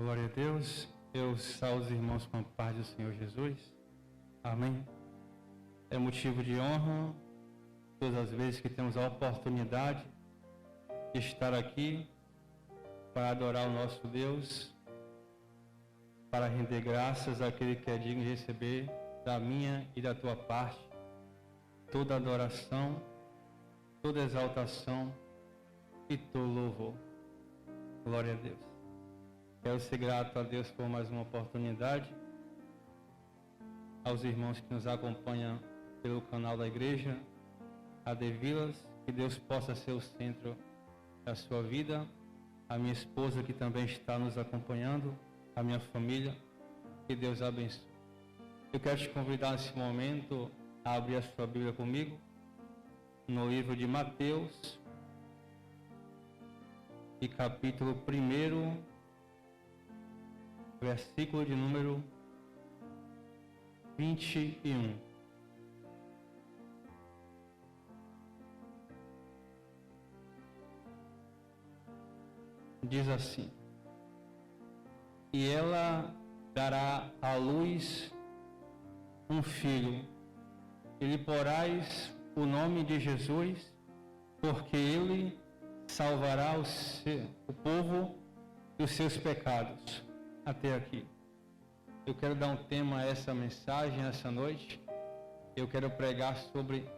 Glória a Deus. Eu saúdo os irmãos com a paz do Senhor Jesus. Amém. É motivo de honra todas as vezes que temos a oportunidade de estar aqui para adorar o nosso Deus, para render graças àquele que é digno de receber da minha e da tua parte toda adoração, toda exaltação e todo louvor. Glória a Deus. Quero ser grato a Deus por mais uma oportunidade, aos irmãos que nos acompanham pelo canal da igreja, a Devilas, que Deus possa ser o centro da sua vida, a minha esposa que também está nos acompanhando, a minha família, que Deus abençoe. Eu quero te convidar nesse momento a abrir a sua Bíblia comigo, no livro de Mateus, e capítulo 1, versículo de número 21. Diz assim: e ela dará à luz um filho, e lhe porás o nome de Jesus, porque ele salvará o povo dos seus pecados. Até aqui. Eu quero dar um tema a essa mensagem, essa noite. Eu quero pregar sobre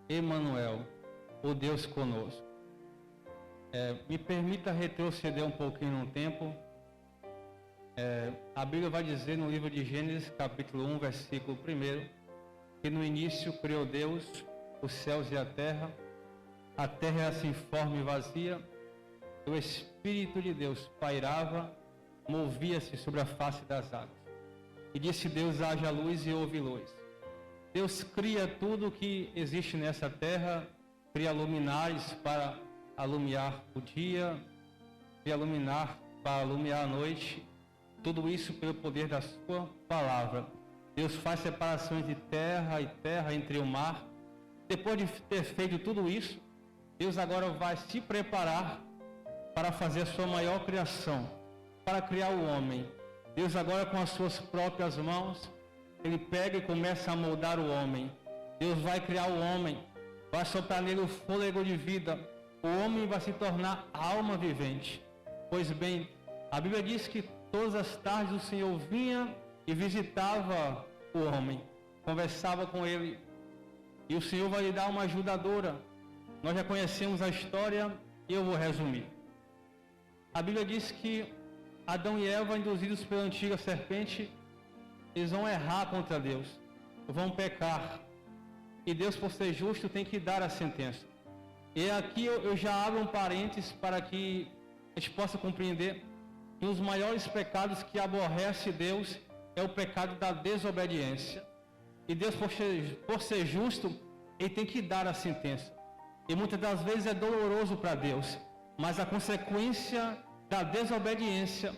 Emanuel, o Deus conosco. Me permita retroceder um pouquinho no tempo. A Bíblia vai dizer no livro de Gênesis, capítulo 1, versículo 1, que no início criou Deus os céus e a terra era sem forma e vazia, o Espírito de Deus pairava, movia-se sobre a face das águas. E disse Deus: haja luz, e houve luz. Deus cria tudo que existe nessa terra, cria luminares para alumiar o dia, cria luminar para alumiar a noite, tudo isso pelo poder da sua palavra. Deus faz separação entre terra e terra, entre o mar. Depois de ter feito tudo isso, Deus agora vai se preparar para fazer a sua maior criação, para criar o homem. Deus agora, com as suas próprias mãos, ele pega e começa a moldar o homem. Deus vai criar o homem, vai soprar nele o fôlego de vida. O homem vai se tornar alma vivente. Pois bem, a Bíblia diz que todas as tardes o Senhor vinha e visitava o homem, conversava com ele, e o Senhor vai lhe dar uma ajudadora. Nós já conhecemos a história e eu vou resumir. A Bíblia diz que Adão e Eva, induzidos pela antiga serpente, eles vão errar contra Deus, vão pecar. E Deus, por ser justo, tem que dar a sentença. E aqui eu já abro um parênteses para que a gente possa compreender que um dos maiores pecados que aborrece Deus é o pecado da desobediência. E Deus, por ser justo, ele tem que dar a sentença. E muitas das vezes é doloroso para Deus, mas a consequência da desobediência,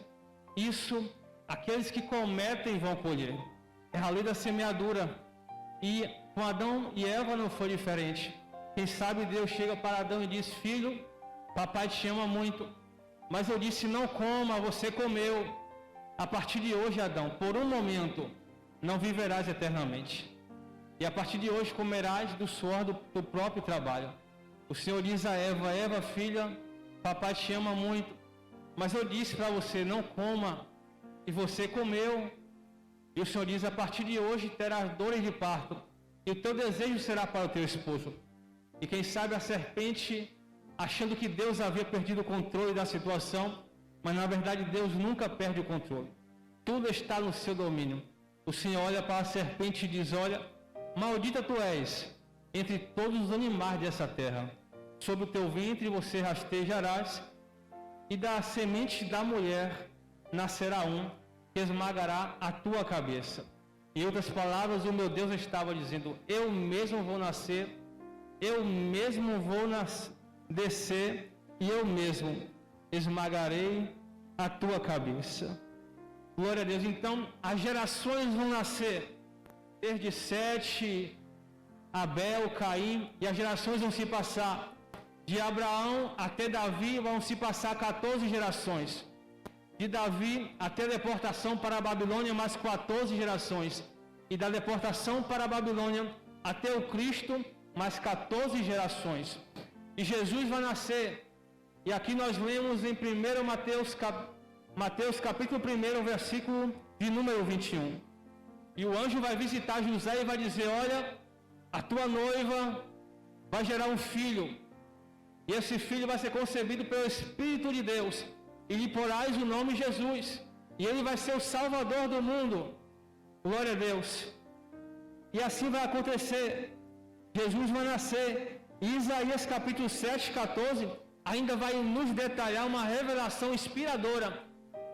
isso aqueles que cometem vão colher. É a lei da semeadura. E com Adão e Eva não foi diferente. Quem sabe Deus chega para Adão e diz: filho, papai te ama muito, mas eu disse não coma, você comeu. A partir de hoje, Adão, por um momento, não viverás eternamente. E a partir de hoje comerás do suor do próprio trabalho. O Senhor diz a Eva: Eva, filha, papai te ama muito, mas eu disse para você não coma, e você comeu. E o Senhor diz: a partir de hoje terás dores de parto, e o teu desejo será para o teu esposo. E quem sabe a serpente, achando que Deus havia perdido o controle da situação, mas na verdade Deus nunca perde o controle. Tudo está no seu domínio. O Senhor olha para a serpente e diz: olha, maldita tu és entre todos os animais dessa terra. Sobre o teu ventre você rastejarás, e da semente da mulher nascerá um que esmagará a tua cabeça. Em outras palavras, o meu Deus estava dizendo: eu mesmo vou nascer, eu mesmo vou descer, e eu mesmo esmagarei a tua cabeça. Glória a Deus. Então, as gerações vão nascer, desde Sete, Abel, Caim, e as gerações vão se passar. De Abraão até Davi vão se passar 14 gerações. de Davi até a deportação para a Babilônia, mais 14 gerações. E da deportação para a Babilônia até o Cristo, mais 14 gerações. E Jesus vai nascer. E aqui nós lemos em 1 Mateus capítulo 1, versículo de número 21. E o anjo vai visitar José e vai dizer: olha, a tua noiva vai gerar um filho. E esse filho vai ser concebido pelo Espírito de Deus. E lhe porás o nome Jesus. E ele vai ser o Salvador do mundo. Glória a Deus. E assim vai acontecer. Jesus vai nascer. E Isaías capítulo 7, 14, ainda vai nos detalhar uma revelação inspiradora.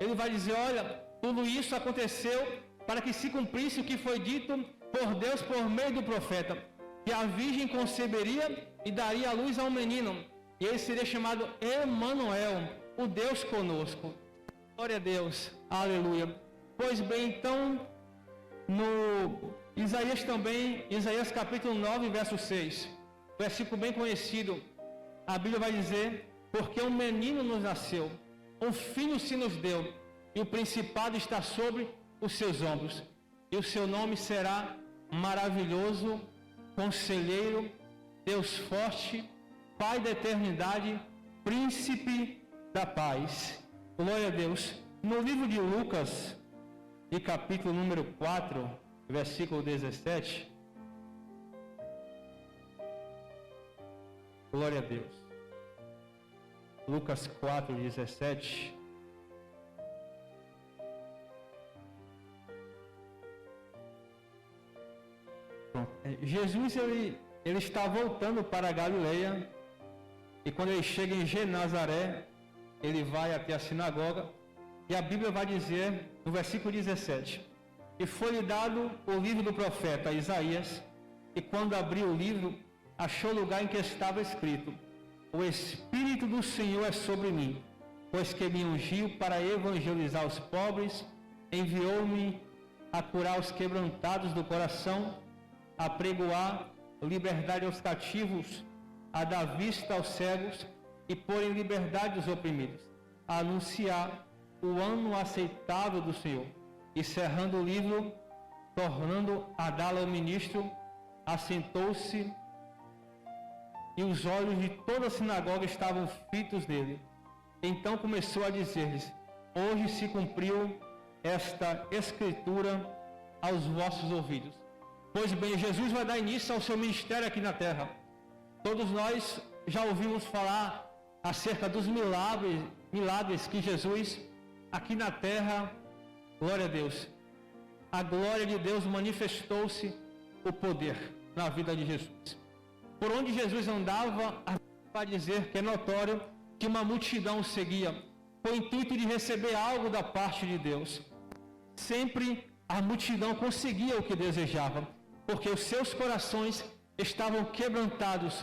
Ele vai dizer: olha, tudo isso aconteceu para que se cumprisse o que foi dito por Deus por meio do profeta, que a virgem conceberia e daria à luz a um menino, e ele seria chamado Emanuel, o Deus conosco. Glória a Deus, aleluia. Pois bem, então, no Isaías também, Isaías capítulo 9, verso 6, versículo bem conhecido, a Bíblia vai dizer: porque um menino nos nasceu, um filho se nos deu, e o principado está sobre os seus ombros, e o seu nome será Maravilhoso, Conselheiro, Deus Forte, Pai da Eternidade, Príncipe da Paz. Glória a Deus. No livro de Lucas, e capítulo número 4, versículo 17. Glória a Deus. Lucas 4, 17. Jesus ele está voltando para a Galileia, e quando ele chega em Genazaré, ele vai até a sinagoga, e a Bíblia vai dizer no versículo 17: e foi-lhe dado o livro do profeta Isaías, e quando abriu o livro, achou o lugar em que estava escrito: o Espírito do Senhor é sobre mim, pois que me ungiu para evangelizar os pobres, enviou-me a curar os quebrantados do coração, a pregoar liberdade aos cativos, a dar vista aos cegos e pôr em liberdade os oprimidos, a anunciar o ano aceitável do Senhor. E cerrando o livro, tornando a dá-lo ao ministro, assentou-se, e os olhos de toda a sinagoga estavam fitos nele. Então começou a dizer-lhes: hoje se cumpriu esta escritura aos vossos ouvidos. Pois bem, Jesus vai dar início ao seu ministério aqui na terra. Todos nós já ouvimos falar acerca dos milagres que Jesus, aqui na terra, glória a Deus, a glória de Deus manifestou-se, o poder na vida de Jesus. Por onde Jesus andava, vai dizer que é notório que uma multidão o seguia, com o intuito de receber algo da parte de Deus. Sempre a multidão conseguia o que desejava, porque os seus corações estavam quebrantados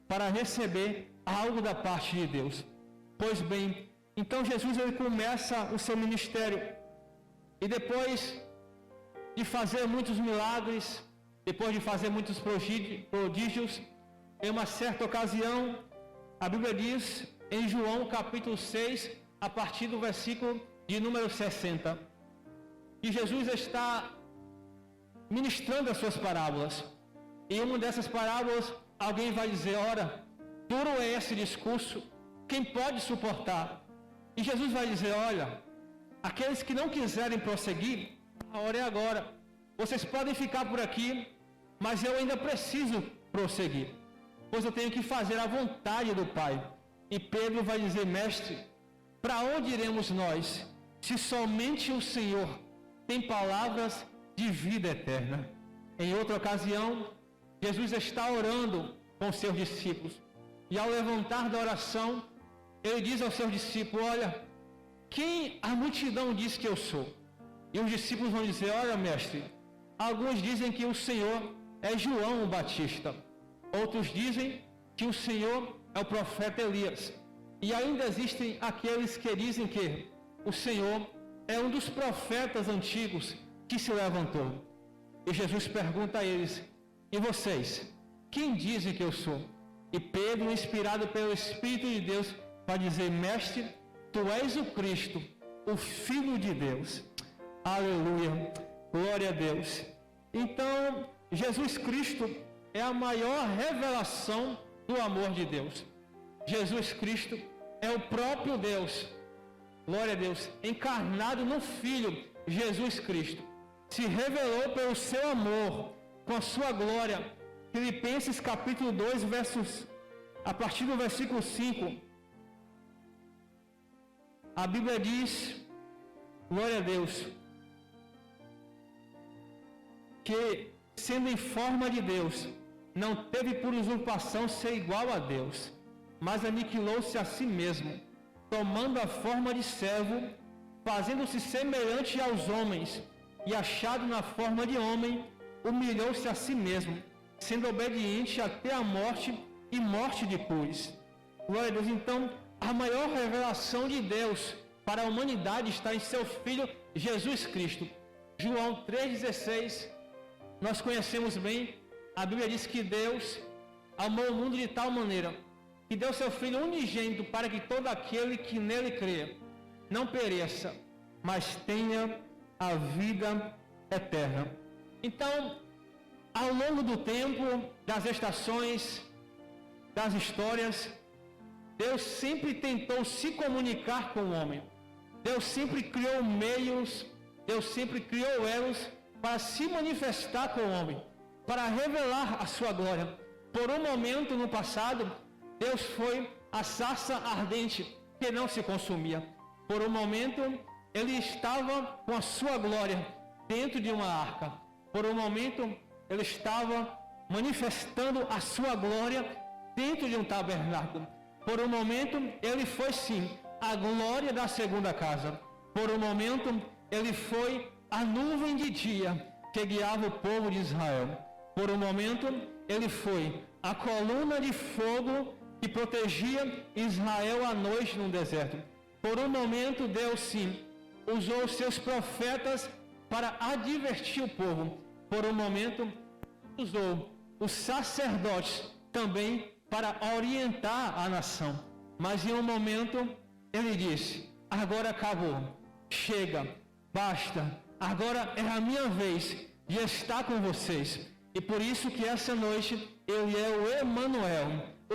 para receber algo da parte de Deus. Pois bem, então Jesus ele começa o seu ministério, e depois de fazer muitos milagres, depois de fazer muitos prodígios, em uma certa ocasião, a Bíblia diz em João capítulo 6, a partir do versículo de número 60, que Jesus está ministrando as suas parábolas. Em uma dessas parábolas, alguém vai dizer: ora, duro é esse discurso, quem pode suportar? E Jesus vai dizer: olha, aqueles que não quiserem prosseguir, a hora é agora. Vocês podem ficar por aqui, mas eu ainda preciso prosseguir, pois eu tenho que fazer a vontade do Pai. E Pedro vai dizer: mestre, para onde iremos nós, se somente o Senhor tem palavras de vida eterna? Em outra ocasião, Jesus está orando com seus discípulos, e ao levantar da oração, ele diz aos seus discípulos: olha, quem a multidão diz que eu sou? E os discípulos vão dizer: olha, mestre, alguns dizem que o Senhor é João o Batista, outros dizem que o Senhor é o profeta Elias, e ainda existem aqueles que dizem que o Senhor é um dos profetas antigos que se levantou. E Jesus pergunta a eles: e vocês, quem dizem que eu sou? E Pedro, inspirado pelo Espírito de Deus, vai dizer: mestre, tu és o Cristo, o Filho de Deus. Aleluia, glória a Deus. Então, Jesus Cristo é a maior revelação do amor de Deus. Jesus Cristo é o próprio Deus, glória a Deus, encarnado no Filho, Jesus Cristo. Se revelou pelo seu amor, com a sua glória. Filipenses capítulo 2, a partir do versículo 5, a Bíblia diz, glória a Deus, que sendo em forma de Deus, não teve por usurpação ser igual a Deus, mas aniquilou-se a si mesmo, tomando a forma de servo, fazendo-se semelhante aos homens, e achado na forma de homem, humilhou-se a si mesmo, sendo obediente até a morte e morte de cruz. Glória a Deus. Então, a maior revelação de Deus para a humanidade está em seu Filho Jesus Cristo. João 3,16, nós conhecemos bem, a Bíblia diz que Deus amou o mundo de tal maneira que deu seu Filho unigênito para que todo aquele que nele crê não pereça, mas tenha a vida eterna. Então, ao longo do tempo, das estações, das histórias, Deus sempre tentou se comunicar com o homem. Deus sempre criou meios, Deus sempre criou elos para se manifestar com o homem, para revelar a sua glória. Por um momento no passado, Deus foi a sarça ardente que não se consumia. Por um momento, ele estava com a sua glória dentro de uma arca. Por um momento, ele estava manifestando a sua glória dentro de um tabernáculo. Por um momento, ele foi sim a glória da segunda casa. Por um momento, ele foi a nuvem de dia que guiava o povo de Israel. Por um momento, ele foi a coluna de fogo que protegia Israel à noite no deserto. Por um momento, Deus sim usou os seus profetas para advertir o povo. Por um momento, usou os sacerdotes também para orientar a nação. Mas em um momento, ele disse: agora acabou, chega, basta, agora é a minha vez de estar com vocês. E por isso que essa noite, ele é o Emanuel,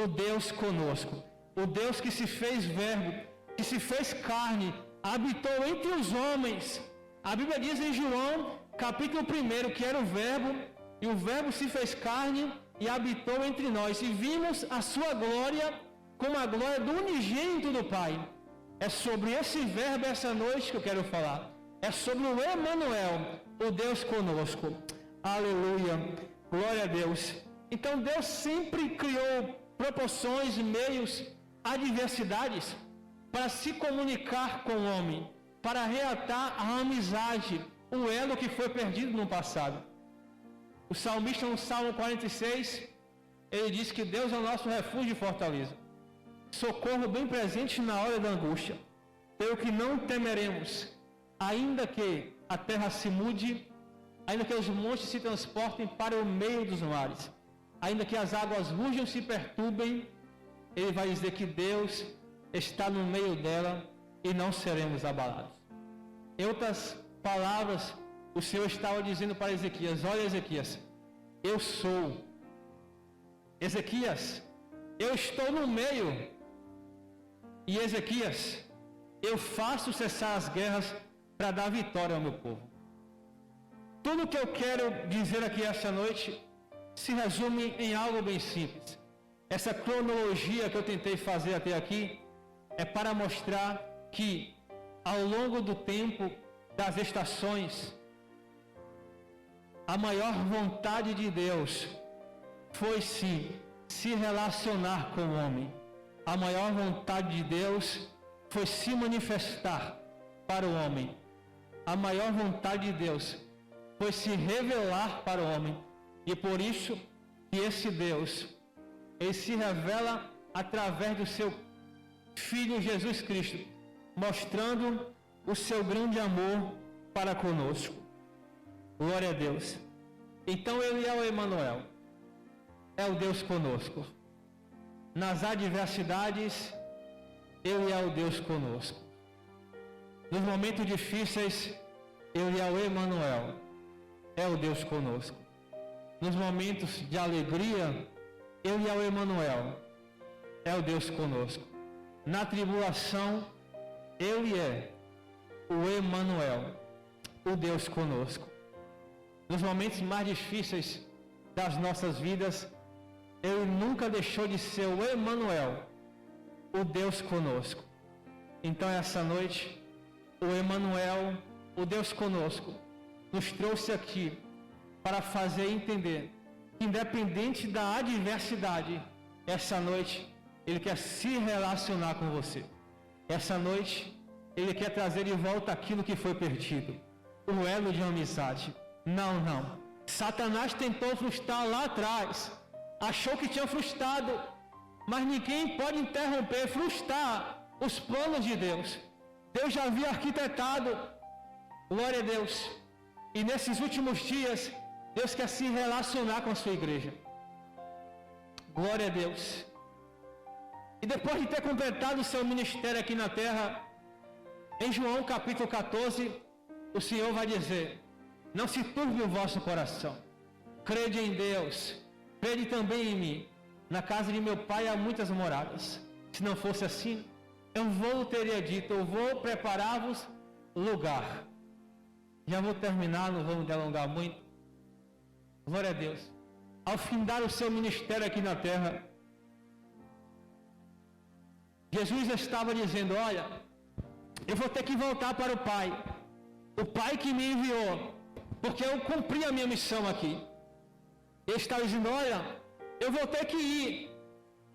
o Deus conosco, o Deus que se fez verbo, que se fez carne, habitou entre os homens. A Bíblia diz em João, capítulo 1, que era o verbo, e o verbo se fez carne e habitou entre nós, e vimos a sua glória como a glória do unigênito do Pai. É sobre esse verbo essa noite que eu quero falar. É sobre o Emanuel, o Deus conosco. Aleluia, glória a Deus. Então Deus sempre criou proporções, meios, adversidades para se comunicar com o homem, para reatar a amizade, o elo que foi perdido no passado. O salmista no Salmo 46, ele diz que Deus é o nosso refúgio e fortaleza, socorro bem presente na hora da angústia. Pelo que não temeremos, ainda que a terra se mude, ainda que os montes se transportem para o meio dos mares, ainda que as águas rujam e se perturbem, ele vai dizer que Deus está no meio dela e não seremos abalados. Em outras palavras, o Senhor estava dizendo para Ezequias: olha, Ezequias, eu sou. Ezequias, eu estou no meio. E Ezequias, eu faço cessar as guerras para dar vitória ao meu povo. Tudo que eu quero dizer aqui esta noite se resume em algo bem simples. Essa cronologia que eu tentei fazer até aqui é para mostrar que ao longo do tempo, das estações, a maior vontade de Deus foi sim se relacionar com o homem. A maior vontade de Deus foi se manifestar para o homem. A maior vontade de Deus foi se revelar para o homem. E por isso que esse Deus, ele se revela através do seu Filho Jesus Cristo, mostrando o seu grande amor para conosco. Glória a Deus. Então ele é o Emanuel, é o Deus conosco. Nas adversidades, ele é o Deus conosco. Nos momentos difíceis, Ele é o Emanuel, é o Deus conosco. Nos momentos de alegria, Ele é o Emanuel, é o Deus conosco. Na tribulação, Ele é o Emanuel, o Deus conosco. Nos momentos mais difíceis das nossas vidas, Ele nunca deixou de ser o Emanuel, o Deus conosco. Então essa noite, o Emanuel, o Deus conosco, nos trouxe aqui para fazer entender que, independente da adversidade, essa noite Ele quer se relacionar com você. Essa noite Ele quer trazer de volta aquilo que foi perdido, o elo de amizade. Não. Satanás tentou frustrar lá atrás, achou que tinha frustrado, mas ninguém pode interromper, frustrar os planos de Deus. Deus já havia arquitetado, glória a Deus. E nesses últimos dias, Deus quer se relacionar com a sua igreja. Glória a Deus. E depois de ter completado o seu ministério aqui na terra, em João capítulo 14, o Senhor vai dizer: não se turbe o vosso coração. Crede em Deus, crede também em mim. Na casa de meu pai há muitas moradas. Se não fosse assim, eu teria dito, eu vou preparar-vos lugar. Já vou terminar, não vou me delongar muito. Glória a Deus. Ao findar o seu ministério aqui na terra, Jesus estava dizendo: olha, eu vou ter que voltar para o Pai. O Pai que me enviou, porque eu cumpri a minha missão aqui. Ele está dizendo: olha, eu vou ter que ir,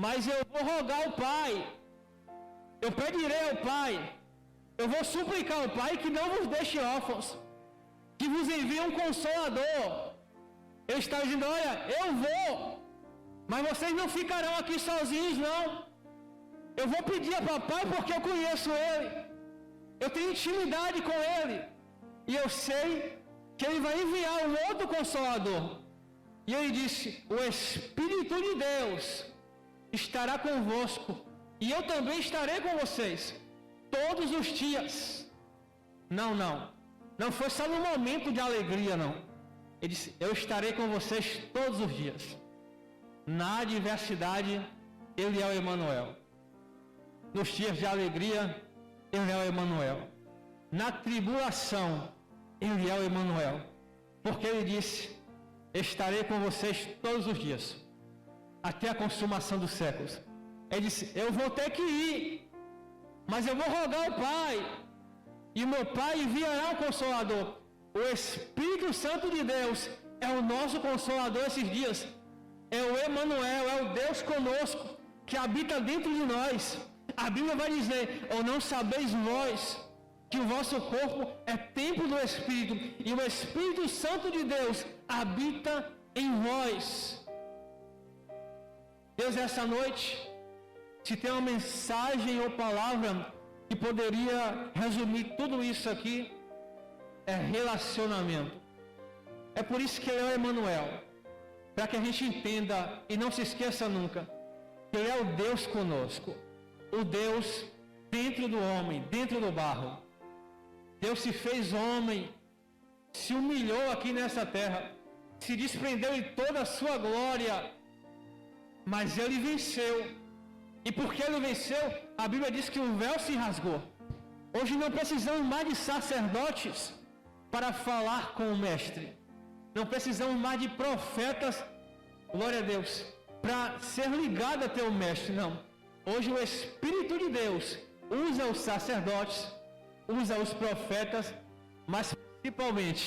mas eu vou rogar ao Pai, eu pedirei ao Pai, eu vou suplicar ao Pai que não vos deixe órfãos, que vos envie um Consolador. Ele está dizendo: olha, eu vou, mas vocês não ficarão aqui sozinhos, não. Eu vou pedir a papai porque eu conheço Ele, eu tenho intimidade com Ele, e eu sei que Ele vai enviar um outro Consolador. E Ele disse: o Espírito de Deus estará convosco, e eu também estarei com vocês todos os dias. Não foi só no momento de alegria, não. Ele disse: eu estarei com vocês todos os dias. Na adversidade, Ele é o Emanuel. Nos dias de alegria, Ele é o Emanuel. Na tribulação, Ele é o Emanuel. Porque Ele disse: estarei com vocês todos os dias, até a consumação dos séculos. Ele disse: eu vou ter que ir, mas eu vou rogar ao Pai, e o meu Pai enviará o Consolador. O Espírito Santo de Deus é o nosso Consolador esses dias. É o Emanuel, é o Deus conosco, que habita dentro de nós. A Bíblia vai dizer: ou não sabeis vós que o vosso corpo é templo do Espírito, e o Espírito Santo de Deus habita em vós. Deus, essa noite, se tem uma mensagem ou palavra que poderia resumir tudo isso aqui, é relacionamento. É por isso que Ele é o Emanuel, para que a gente entenda e não se esqueça nunca que Ele é o Deus conosco, o Deus dentro do homem, dentro do barro. Deus se fez homem, se humilhou aqui nessa terra, se desprendeu de toda a sua glória, mas Ele venceu. E porque Ele venceu, a Bíblia diz que o véu se rasgou. Hoje não precisamos mais de sacerdotes para falar com o Mestre. Não precisamos mais de profetas, glória a Deus, para ser ligado até o Mestre, não. Hoje o Espírito de Deus usa os sacerdotes, usa os profetas, mas principalmente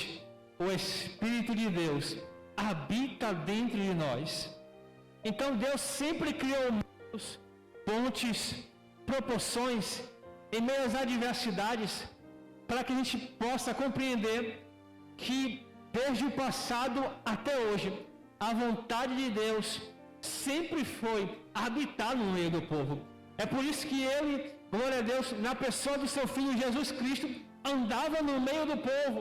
o Espírito de Deus habita dentro de nós. Então Deus sempre criou meios, pontes, proporções em meio às adversidades, para que a gente possa compreender que desde o passado até hoje, a vontade de Deus sempre foi habitar no meio do povo. É por isso que Ele, glória a Deus, na pessoa do seu Filho Jesus Cristo, andava no meio do povo.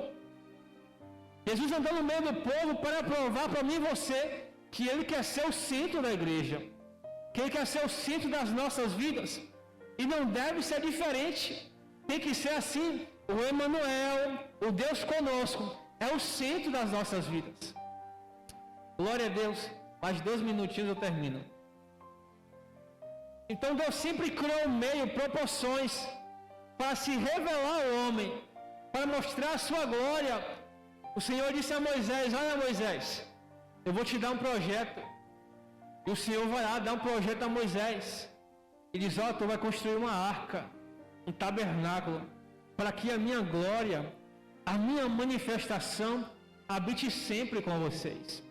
Jesus andou no meio do povo para provar para mim e você que Ele quer ser o centro da igreja, que Ele quer ser o centro das nossas vidas, e não deve ser diferente. Tem que ser assim. O Emanuel, o Deus conosco, é o centro das nossas vidas. Glória a Deus. Mais 2 minutinhos eu termino. Então Deus sempre criou meio, proporções, para se revelar ao homem, para mostrar a sua glória. O Senhor disse a Moisés: olha, Moisés, eu vou te dar um projeto. E o Senhor vai lá dar um projeto a Moisés. E diz: ó, tu vai construir uma arca, um tabernáculo, para que a minha glória, a minha manifestação habite sempre com vocês.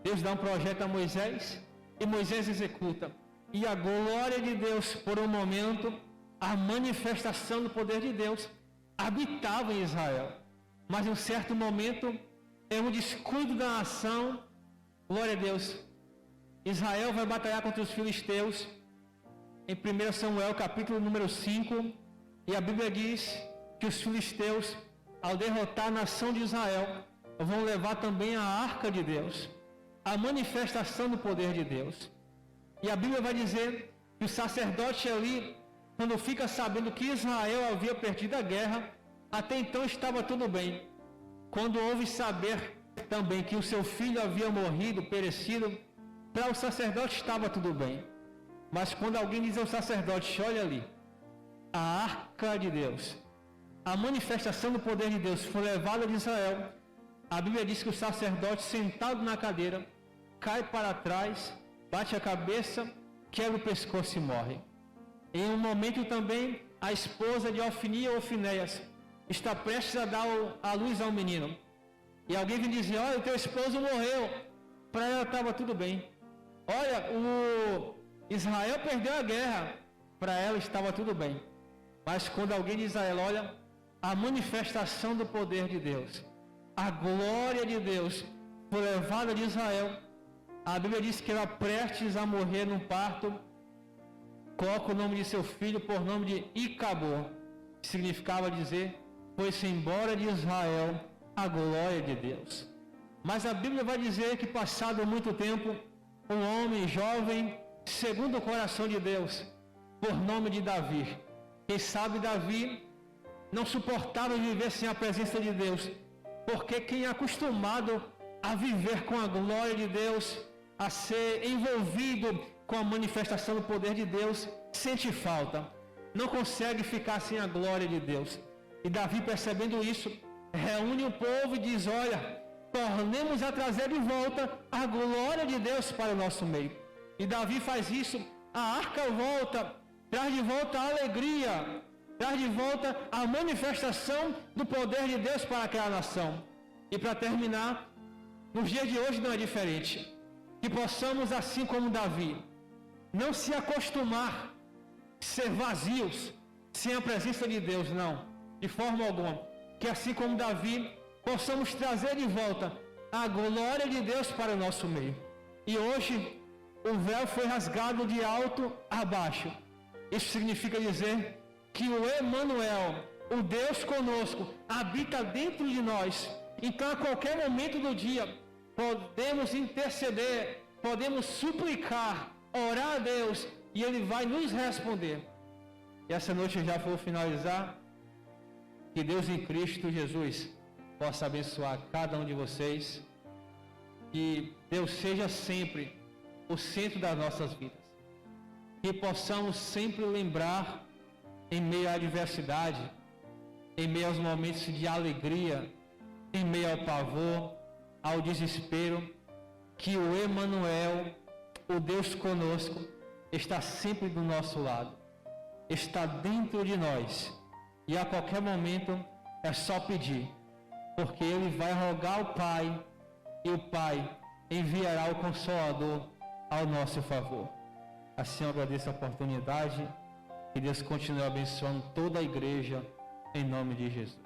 Deus dá um projeto a Moisés e Moisés executa. E a glória de Deus, por um momento, a manifestação do poder de Deus habitava em Israel. Mas em um certo momento, em um descuido da nação, glória a Deus, Israel vai batalhar contra os filisteus. Em 1 Samuel, capítulo número 5, e a Bíblia diz que os filisteus, ao derrotar a nação de Israel, vão levar também a arca de Deus, a manifestação do poder de Deus. E a Bíblia vai dizer que o sacerdote ali, quando fica sabendo que Israel havia perdido a guerra, até então estava tudo bem. Quando ouve saber também que o seu filho havia morrido, perecido, para o sacerdote estava tudo bem. Mas quando alguém diz ao sacerdote: olha ali, a arca de Deus, a manifestação do poder de Deus foi levada de Israel, a Bíblia diz que o sacerdote, sentado na cadeira, cai para trás, bate a cabeça, quebra o pescoço e morre. Em um momento também, a esposa de Ofni ou Finéias está prestes a dar a luz ao menino. E alguém vem dizer: olha, o teu esposo morreu. Para ela estava tudo bem. Olha, o Israel perdeu a guerra. Para ela estava tudo bem. Mas quando alguém diz a ela: olha, a manifestação do poder de Deus, a glória de Deus foi levada de Israel, a Bíblia diz que ela, prestes a morrer num parto, coloca o nome de seu filho por nome de Icabô, que significava dizer: foi-se embora de Israel a glória de Deus. Mas a Bíblia vai dizer que, passado muito tempo, um homem jovem, segundo o coração de Deus, por nome de Davi. Quem sabe Davi não suportava viver sem a presença de Deus, porque quem é acostumado a viver com a glória de Deus, a ser envolvido com a manifestação do poder de Deus, sente falta, não consegue ficar sem a glória de Deus. E Davi, percebendo isso, reúne o povo e diz: olha, tornemos a trazer de volta a glória de Deus para o nosso meio. E Davi faz isso, a arca volta, traz de volta a alegria, traz de volta a manifestação do poder de Deus para aquela nação. E para terminar, nos dias de hoje não é diferente. Que possamos, assim como Davi, não se acostumar a ser vazios sem a presença de Deus, não, de forma alguma. Que assim como Davi, possamos trazer de volta a glória de Deus para o nosso meio. E hoje, o véu foi rasgado de alto a baixo. Isso significa dizer que o Emanuel, o Deus conosco, habita dentro de nós. Então, a qualquer momento do dia, podemos interceder, podemos suplicar, orar a Deus, e Ele vai nos responder. E essa noite eu já vou finalizar. Que Deus em Cristo Jesus possa abençoar cada um de vocês. Que Deus seja sempre o centro das nossas vidas. Que possamos sempre lembrar, em meio à adversidade, em meio aos momentos de alegria, em meio ao pavor, ao desespero, que o Emanuel, o Deus conosco, está sempre do nosso lado, está dentro de nós, e a qualquer momento é só pedir, porque Ele vai rogar ao Pai, e o Pai enviará o Consolador ao nosso favor. Assim eu agradeço a oportunidade, que Deus continue abençoando toda a igreja, em nome de Jesus.